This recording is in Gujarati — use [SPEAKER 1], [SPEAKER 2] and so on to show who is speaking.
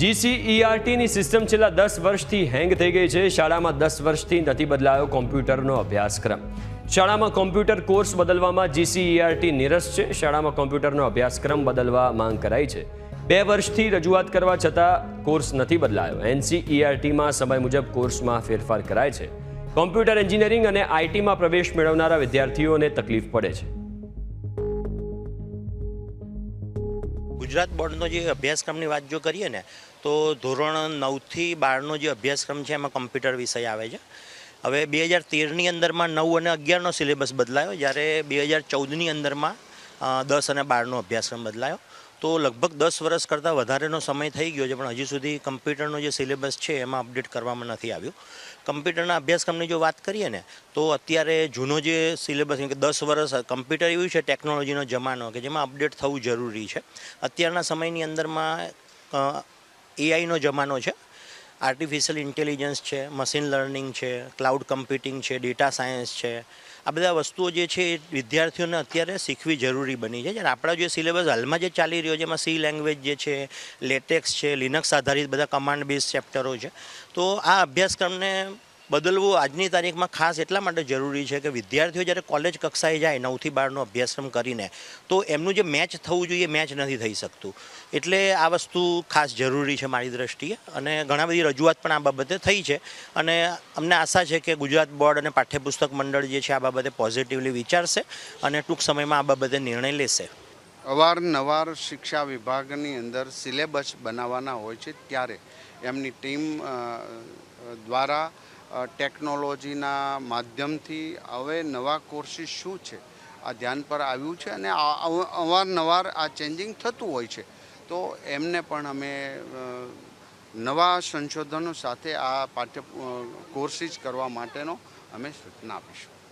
[SPEAKER 1] જીસીઈઆરટીની સિસ્ટમ છેલ્લા 10 વર્ષથી હેંગ થઈ ગઈ છે। શાળામાં 10 વર્ષથી નથી બદલાયો કોમ્પ્યુટરનો અભ્યાસક્રમ। શાળામાં કોમ્પ્યુટર કોર્સ બદલવામાં જીસીઈઆરટી નિરસ છે। શાળામાં કોમ્પ્યુટરનો અભ્યાસક્રમ બદલવા માંગ કરાઈ છે। 2 વર્ષથી રજૂઆત કરવા છતાં કોર્સ નથી બદલાયો। એનસીઈઆરટીમાં સમય મુજબ કોર્સમાં ફેરફાર કરાય છે। કોમ્પ્યુટર એન્જિનિયરિંગ અને આઈટીમાં પ્રવેશ મેળવનારા વિદ્યાર્થીઓને તકલીફ પડે છે।
[SPEAKER 2] ગુજરાત બોર્ડનો જે અભ્યાસક્રમની વાત જો કરીએ ને તો ધોરણ 9 થી 12નો જે અભ્યાસક્રમ છે એમાં કમ્પ્યુટર વિષય આવે છે। હવે 2013ની અંદરમાં 9 અને 11નો સિલેબસ બદલાયો, જ્યારે 2014ની અંદરમાં 10 અને 12નો અભ્યાસક્રમ બદલાયો। તો લગભગ 10 વર્ષ કરતાં વધારેનો સમય થઈ ગયો છે, પણ હજી સુધી કમ્પ્યુટરનો જે સિલેબસ છે એમાં અપડેટ કરવામાં નથી આવ્યું। કમ્પ્યુટરના અભ્યાસક્રમની જો વાત કરીએ ને તો અત્યારે જૂનો જે સિલેબસ, કે 10 વર્ષ કમ્પ્યુટર એવું છે ટેકનોલોજીનો જમાનો કે જેમાં અપડેટ થવું જરૂરી છે। અત્યારના સમયની અંદરમાં એઆઈનો જમાનો છે, આર્ટિફિશિયલ ઇન્ટેલિજન્સ છે, મશીન લર્નિંગ છે, ક્લાઉડ કમ્પ્યુટિંગ છે, ડેટા સાયન્સ છે। આ બધા વસ્તુઓ જે છે એ વિદ્યાર્થીઓને અત્યારે શીખવી જરૂરી બની છે। જ્યારે આપણા જે સિલેબસ હાલમાં જે ચાલી રહ્યો છે એમાં સી લેંગ્વેજ જે છે, લેટેક્સ છે, લિનક્સ આધારિત બધા કમાન્ડ બેઝ ચેપ્ટરો છે। તો આ અભ્યાસક્રમને બદલવું આજની તારીખમાં ખાસ એટલા માટે જરૂરી છે કે વિદ્યાર્થીઓ જ્યારે કોલેજ કક્ષાએ જાય 9 થી 12નો અભ્યાસક્રમ કરીને, તો એમનું જે મેચ થવું જોઈએ મેચ નથી થઈ શકતું। એટલે આ વસ્તુ ખાસ જરૂરી છે મારી દ્રષ્ટિએ, અને ઘણા બધી રજૂઆત પણ આ બાબતે થઈ છે। અને અમને આશા છે કે ગુજરાત બોર્ડ અને પાઠ્યપુસ્તક મંડળ જે છે આ બાબતે પોઝિટિવલી વિચારશે અને ટૂંક સમયમાં આ બાબતે નિર્ણય લેશે।
[SPEAKER 3] અવારનવાર શિક્ષા વિભાગની અંદર સિલેબસ બનાવવાના હોય છે, ત્યારે એમની ટીમ દ્વારા ટેકનોલોજીના માધ્યમથી હવે નવા કોર્સિસ શું છે આ ધ્યાન પર આવ્યું છે, અને અવારનવાર આ ચેન્જિંગ થતું હોય છે। તો એમને પણ અમે નવા સંશોધનો સાથે આ કોર્સિસ કરવા માટેનો અમે સૂચના આપીશું।